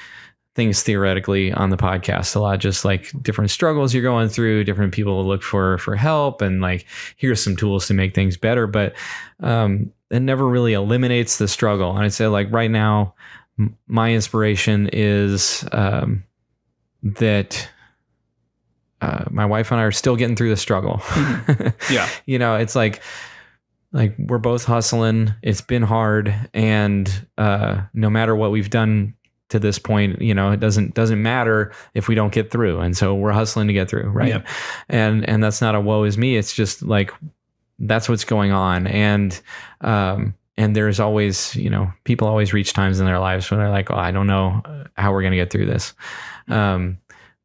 things theoretically on the podcast a lot, just like different struggles you're going through, different people to look for help, and like here's some tools to make things better. But it never really eliminates the struggle. And I'd say like right now, my inspiration is that my wife and I are still getting through the struggle.
Yeah.
It's like we're both hustling. It's been hard. And no matter what we've done to this point, it doesn't matter if we don't get through. And so we're hustling to get through. Right.
Yep.
And that's not a woe is me. It's just like, that's what's going on. And there's always, people always reach times in their lives when they're like, oh, I don't know how we're going to get through this.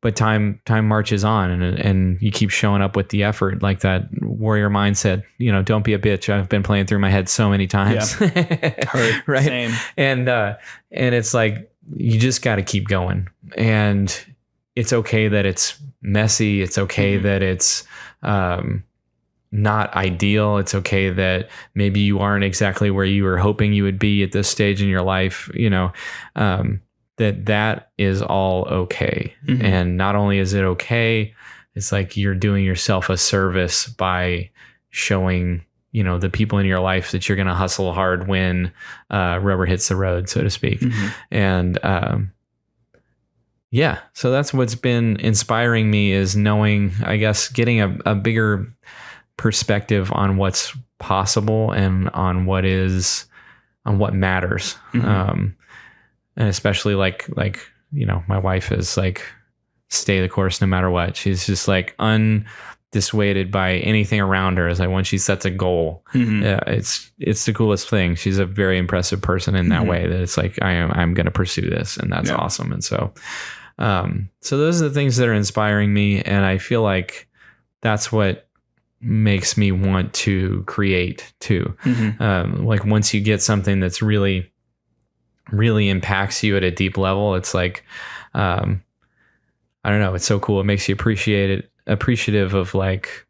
But time marches on, and you keep showing up with the effort, like that warrior mindset. Don't be a bitch. I've been playing through my head so many times.
Yeah.
Right.
Same.
And it's like you just got to keep going, and it's okay that it's messy. It's okay that it's not ideal. It's okay that maybe you aren't exactly where you were hoping you would be at this stage in your life. That is all okay. And not only is it okay, it's like you're doing yourself a service by showing, the people in your life that you're going to hustle hard when rubber hits the road, so to speak. And so that's what's been inspiring me, is knowing, I guess, getting a bigger perspective on what's possible and on what matters. And especially like, my wife is like, stay the course no matter what. She's just like undissuaded by anything around her. It's like when she sets a goal, it's the coolest thing. She's a very impressive person in that way, that it's like, I'm going to pursue this, and that's awesome. And so those are the things that are inspiring me. And I feel like that's what makes me want to create too. Like once you get something that's really impacts you at a deep level, it's like, I don't know, it's so cool. It makes you appreciative of like,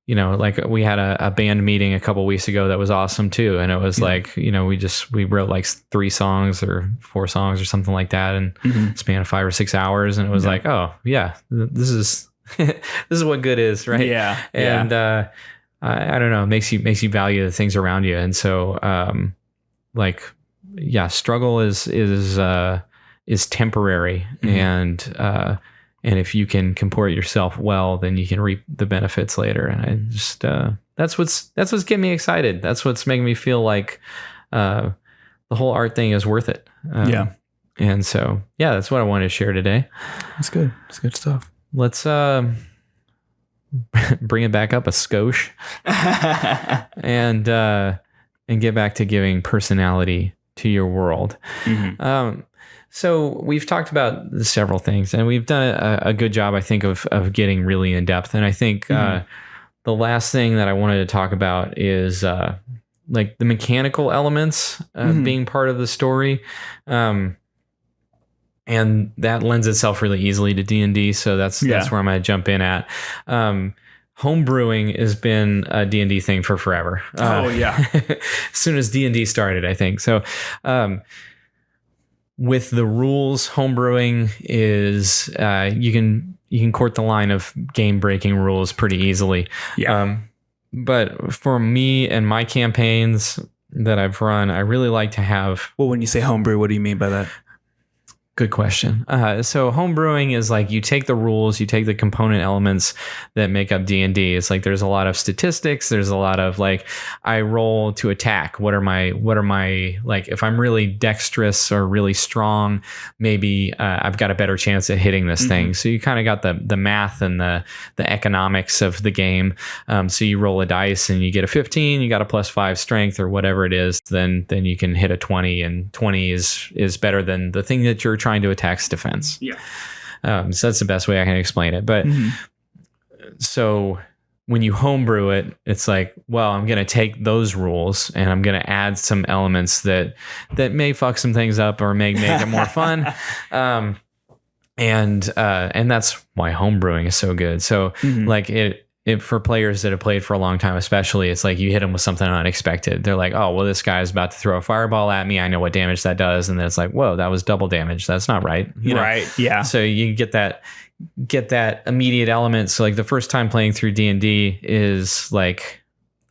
like we had a band meeting a couple weeks ago that was awesome too. And it was like, we wrote like 3 songs or 4 songs or something like that, and span of 5 or 6 hours. And it was like, oh yeah, this is, this is what good is. Right.
Yeah.
And, I don't know, it makes you value the things around you. And so, struggle is temporary, and if you can comport yourself well, then you can reap the benefits later. And I just that's what's getting me excited. That's what's making me feel like the whole art thing is worth it. And so that's what I wanted to share today.
That's good. It's good stuff.
Let's bring it back up a skosh and get back to giving personality to your world. So we've talked about several things, and we've done a good job, I think, of getting really in depth. And I think the last thing that I wanted to talk about is like the mechanical elements being part of the story. And that lends itself really easily to D&D. So that's where I'm going to jump in at. Homebrewing has been a D&D thing for forever. As soon as D&D started, I think. So with the rules, homebrewing is you can court the line of game breaking rules pretty easily. But for me and my campaigns that I've run, I really like to have.
Well, when you say homebrew, what do you mean by that?
Good question. So homebrewing is like you take the rules, you take the component elements that make up D&D. It's like there's a lot of statistics. There's a lot of like I roll to attack. What are my like if I'm really dexterous or really strong, maybe I've got a better chance at hitting this thing. So you kind of got the math and the economics of the game. So you roll a dice and you get a 15. You got a +5 strength or whatever it is. Then you can hit a 20, and 20 is better than the thing that you're trying to attack's defense.
Yeah.
So that's the best way I can explain it. But so when you homebrew it, it's like, well, I'm going to take those rules and I'm going to add some elements that may fuck some things up or make it more fun. And that's why homebrewing is so good. So like it for players that have played for a long time, especially, it's like you hit them with something unexpected. They're like, oh, well, this guy's about to throw a fireball at me. I know what damage that does. And then it's like, whoa, that was double damage. That's not right. You know?
Right. Yeah.
So you get that immediate element. So like the first time playing through D&D is like,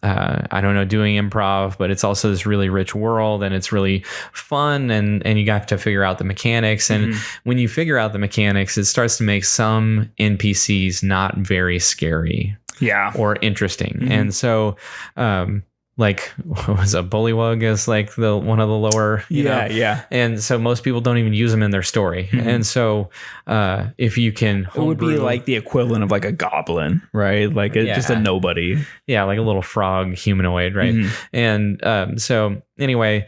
I don't know, doing improv, but it's also this really rich world and it's really fun and you have to figure out the mechanics. And when you figure out the mechanics, it starts to make some NPCs not very scary.
Yeah.
Or interesting. And so, like, what was a bullywug is like one of the lower, you know?
Yeah.
And so most people don't even use them in their story. And so, if you can,
It would be like the equivalent of like a goblin, right? Like just a nobody.
Yeah, like a little frog humanoid, right? And so anyway,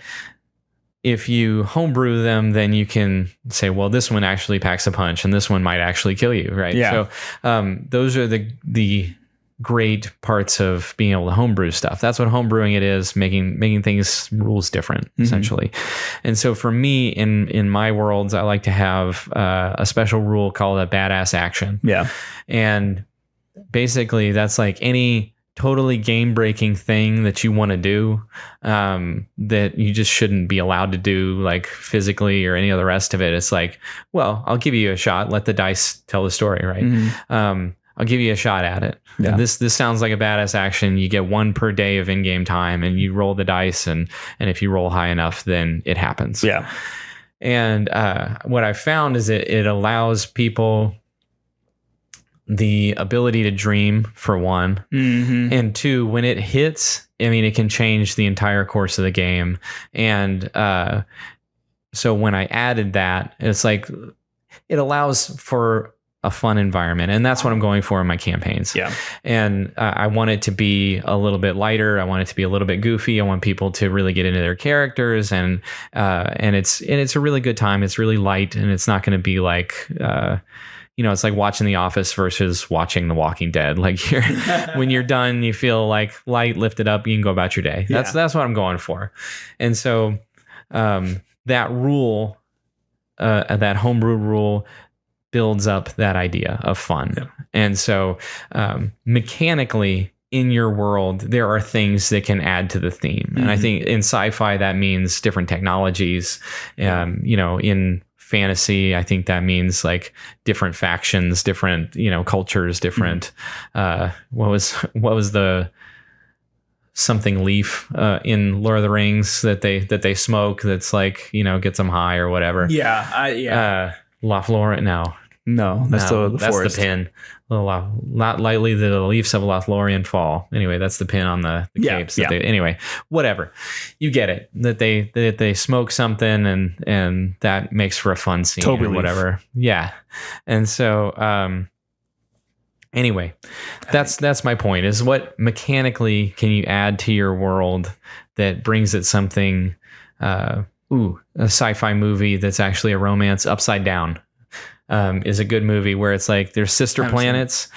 if you homebrew them, then you can say, well, this one actually packs a punch and this one might actually kill you, right?
Yeah.
So those are the great parts of being able to homebrew stuff. That's what homebrewing it is, making things rules different, essentially. And so for me, in my worlds, I like to have a special rule called a badass action.
Yeah.
And basically that's like any totally game-breaking thing that you want to do that you just shouldn't be allowed to do, like physically or any of the rest of it. It's like, well, I'll give you a shot. Let the dice tell the story, right? I'll give you a shot at it. Yeah. This sounds like a badass action. You get 1 per day of in-game time and you roll the dice and if you roll high enough, then it happens.
Yeah.
And what I found is it allows people the ability to dream, for one. And 2, when it hits, I mean, it can change the entire course of the game. And so when I added that, it's like it allows for a fun environment, and that's what I'm going for in my campaigns. Yeah. And I want it to be a little bit lighter. I want it to be a little bit goofy. I want people to really get into their characters, and it's a really good time. It's really light, and it's not going to be like it's like watching The Office versus watching The Walking Dead. Like when you're done, you feel like light, lifted up. You can go about your day. That's what I'm going for. And so that rule, that homebrew rule, builds up that idea of fun. Yeah. And so mechanically in your world, there are things that can add to the theme. And I think in sci-fi, that means different technologies. In fantasy, I think that means like different factions, different, cultures, different, what was the something leaf in Lord of the Rings that they smoke that's like, gets them high or whatever. Lothlorien, No,
that's the forest.
The pin. Not lightly the leaves of Lothlorien fall. Anyway, that's the pin on the capes. Anyway, whatever. You get it. That they smoke something and that makes for a fun scene or whatever. Yeah. And so anyway, that's my point, is what mechanically can you add to your world that brings it something a sci-fi movie that's actually a romance. Upside Down is a good movie where it's like there's sister planets,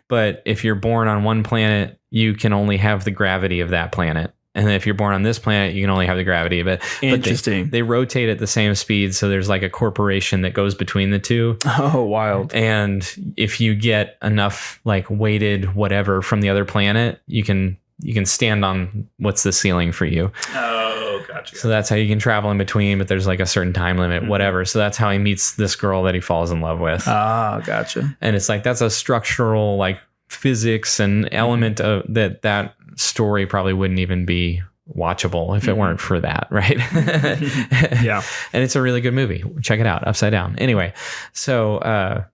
but if you're born on one planet, you can only have the gravity of that planet. And then if you're born on this planet, you can only have the gravity of it.
Interesting.
But they rotate at the same speed. So there's like a corporation that goes between the two.
Oh, wild.
And if you get enough like weighted whatever from the other planet, you can stand on what's the ceiling for you.
Oh, gotcha.
So that's how you can travel in between, but there's like a certain time limit, whatever. So that's how he meets this girl that he falls in love with.
Ah, gotcha.
And it's like, that's a structural like physics and element of that story probably wouldn't even be watchable if it weren't for that, right?
Yeah.
And it's a really good movie. Check it out, Upside Down. Anyway, so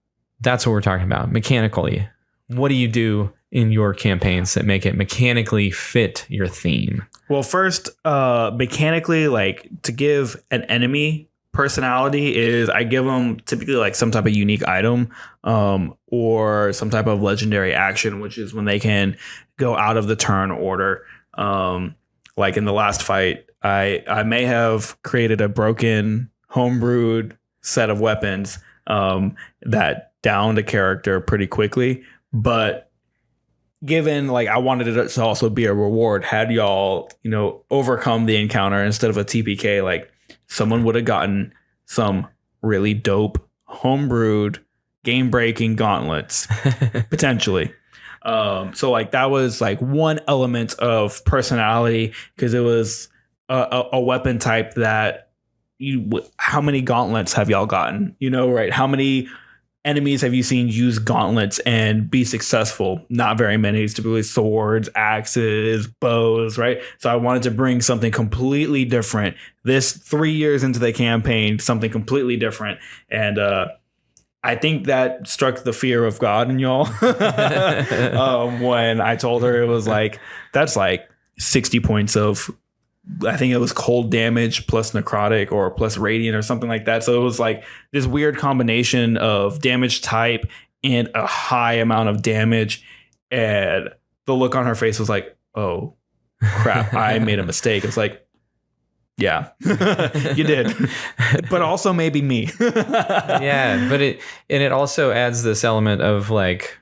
that's what we're talking about. Mechanically, what do you do in your campaigns that make it mechanically fit your theme?
Well, first, mechanically, like to give an enemy personality is I give them typically like some type of unique item or some type of legendary action, which is when they can go out of the turn order. Like in the last fight, I may have created a broken homebrewed set of weapons that downed a character pretty quickly, but given like I wanted it to also be a reward, had y'all, overcome the encounter instead of a TPK, like someone would have gotten some really dope homebrewed game breaking gauntlets potentially. So like that was like one element of personality because it was a weapon type that how many gauntlets have y'all gotten? Right? How many enemies have you seen use gauntlets and be successful? Not very many. It's typically swords, axes, bows, right? So I wanted to bring something completely different. This 3 years into the campaign, something completely different. And I think that struck the fear of God in y'all when I told her it was like, that's like 60 points of, I think it was cold damage plus necrotic or plus radiant or something like that. So it was like this weird combination of damage type and a high amount of damage. And the look on her face was like, oh crap, I made a mistake. It's like, yeah, you did, but also maybe me.
Yeah, but it also adds this element of like,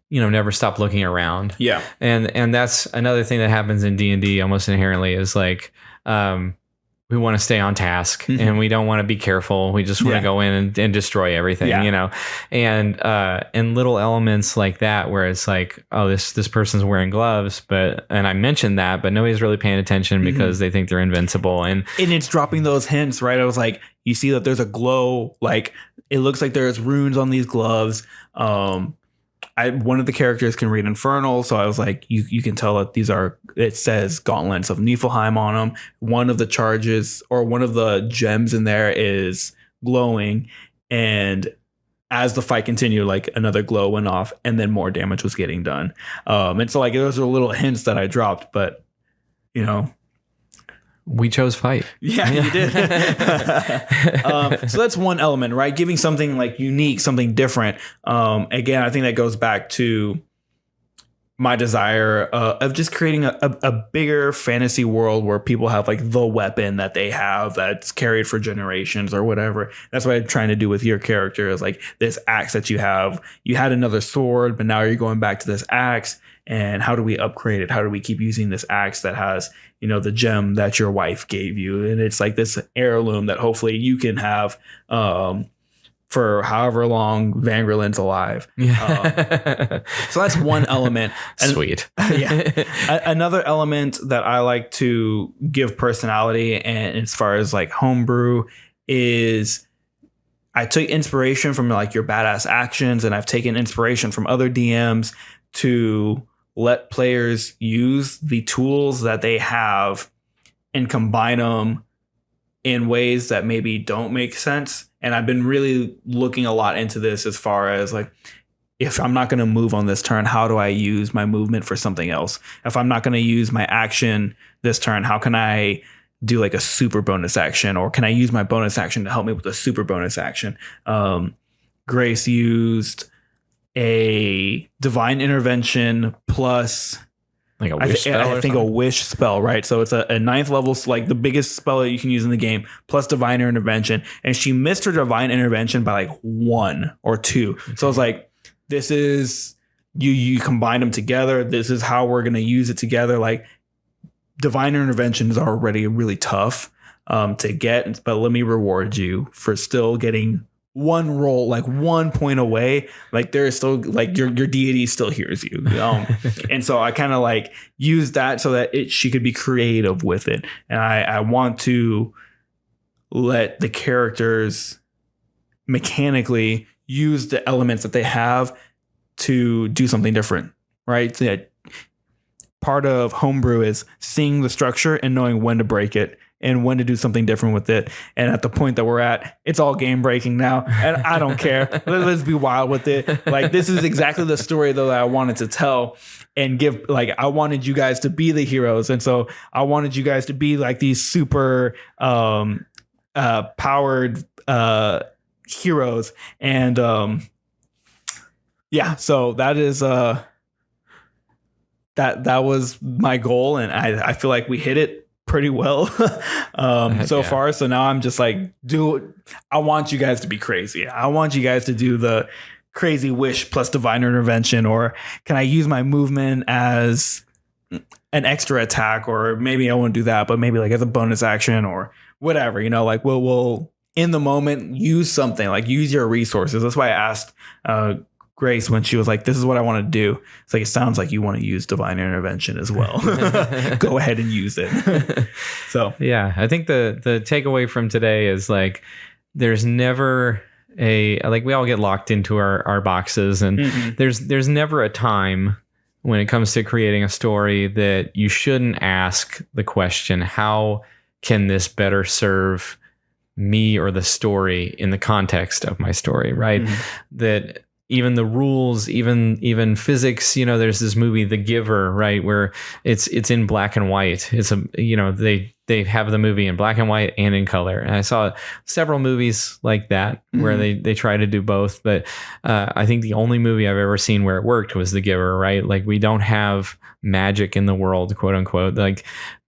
never stop looking around.
Yeah.
And that's another thing that happens in D&D almost inherently is like, we want to stay on task and we don't want to be careful. We just want to go in and destroy everything, and little elements like that, where it's like, oh, this person's wearing gloves, and I mentioned that, but nobody's really paying attention because they think they're invincible. And
it's dropping those hints, right? I was like, you see that there's a glow, like it looks like there's runes on these gloves. One of the characters can read Infernal, so I was like, you can tell that it says Gauntlets of Niflheim on them. One of the charges or one of the gems in there is glowing, and as the fight continued, like another glow went off, and then more damage was getting done. And so like those are little hints that I dropped, but
we chose fight.
Yeah, you did. So that's one element, right? Giving something like unique, something different. Again, I think that goes back to my desire of just creating a bigger fantasy world where people have like the weapon that they have that's carried for generations or whatever. That's what I'm trying to do with your character is like this axe that you have. You had another sword, but now you're going back to this axe. And how do we upgrade it? How do we keep using this axe that has, the gem that your wife gave you? And it's like this heirloom that hopefully you can have for however long Vangerlin's alive. So that's one element.
Sweet.
Another element that I like to give personality, and as far as like homebrew, is I took inspiration from like your badass actions, and I've taken inspiration from other DMs to let players use the tools that they have and combine them in ways that maybe don't make sense. And I've been really looking a lot into this as far as like, if I'm not going to move on this turn, how do I use my movement for something else? If I'm not going to use my action this turn, how can I do like a super bonus action? Or can I use my bonus action to help me with a super bonus action? Grace used a divine intervention plus
like a wish spell.
I think a wish spell, right? So it's a 9th level, like the biggest spell that you can use in the game, plus divine intervention. And she missed her divine intervention by like 1 or 2. Okay. So I was like, this is you combine them together. This is how we're going to use it together. Like divine intervention is already really tough to get, but let me reward you for still getting one roll, like 1 point away. Like there is still like your deity still hears you. And so I kind of like use that so that she could be creative with it. And I want to let the characters mechanically use the elements that they have to do something different, right? part of homebrew is seeing the structure and knowing when to break it and when to do something different with it. And at the point that we're at, it's all game breaking now. And I don't care. Let's be wild with it. Like, this is exactly the story though that I wanted to tell and give. Like, I wanted you guys to be the heroes. And so I wanted you guys to be like these super powered heroes. And yeah, so that is that was my goal. And I feel like we hit it pretty well far. So now I'm just like, I want you guys to be crazy. I want you guys to do the crazy wish plus divine intervention, or can I use my movement as an extra attack, or maybe I won't do that, but maybe like as a bonus action or whatever, like we'll in the moment use something, like use your resources. That's why I asked Grace when she was like, this is what I want to do. It's like, it sounds like you want to use divine intervention as well. Go ahead and use it. So
yeah, I think the takeaway from today is like, there's never we all get locked into our boxes, and there's never a time when it comes to creating a story that you shouldn't ask the question, how can this better serve me or the story in the context of my story, right? That even the rules, even physics, there's this movie, The Giver, right, where it's in black and white. It's they have the movie in black and white and in color. And I saw several movies like that where they try to do both. But I think the only movie I've ever seen where it worked was The Giver, right? Like, we don't have magic in the world, quote unquote,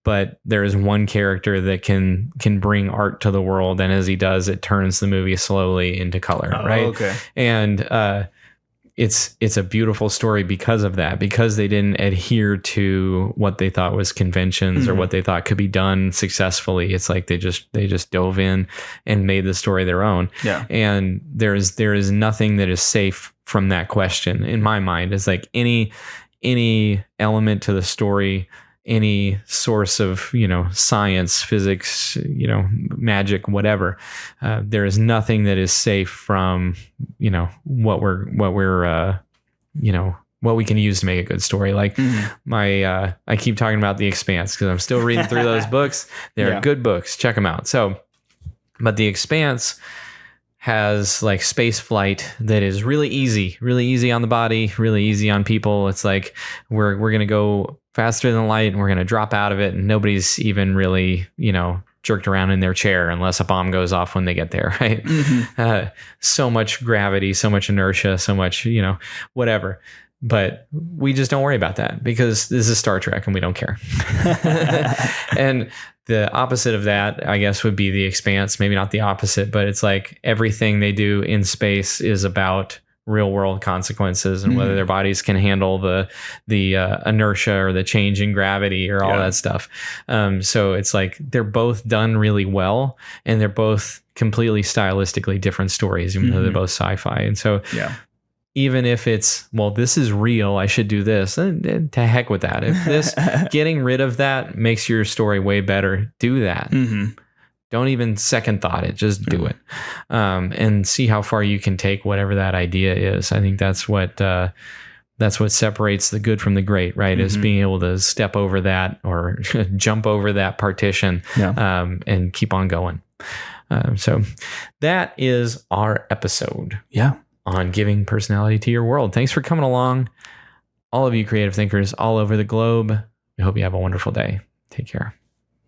but there is one character that can bring art to the world, and as he does, it turns the movie slowly into color, right? Okay. And it's a beautiful story because of that, because they didn't adhere to what they thought was conventions or what they thought could be done successfully. It's like they just dove in and made the story their own. Yeah. And there is nothing that is safe from that question in my mind. It's like any element to the story, any source of, science, physics, magic, whatever. There is nothing that is safe from, what we can use to make a good story. Like I keep talking about The Expanse because I'm still reading through those books. They're good books. Check them out. So, but The Expanse has like space flight that is really easy on the body, really easy on people. It's like we're going to go faster than light and we're going to drop out of it, and nobody's even really, jerked around in their chair unless a bomb goes off when they get there, right? So much gravity, so much inertia, so much, whatever. But we just don't worry about that because this is Star Trek and we don't care. And the opposite of that, I guess, would be The Expanse. Maybe not the opposite, but it's like everything they do in space is about real world consequences and whether their bodies can handle the inertia or the change in gravity or all that stuff. So it's like they're both done really well, and they're both completely stylistically different stories, even though they're both sci-fi. And so even if it's, well, this is real, I should do this, to heck with that. If this getting rid of that makes your story way better, do that. Don't even second thought it, just do it. And see how far you can take whatever that idea is. I think that's what separates the good from the great, right? Is being able to step over that or jump over that partition and keep on going. So that is our episode. On giving personality to your world. Thanks for coming along, all of you creative thinkers all over the globe. We hope you have a wonderful day. Take care.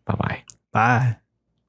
Bye-bye.
Bye.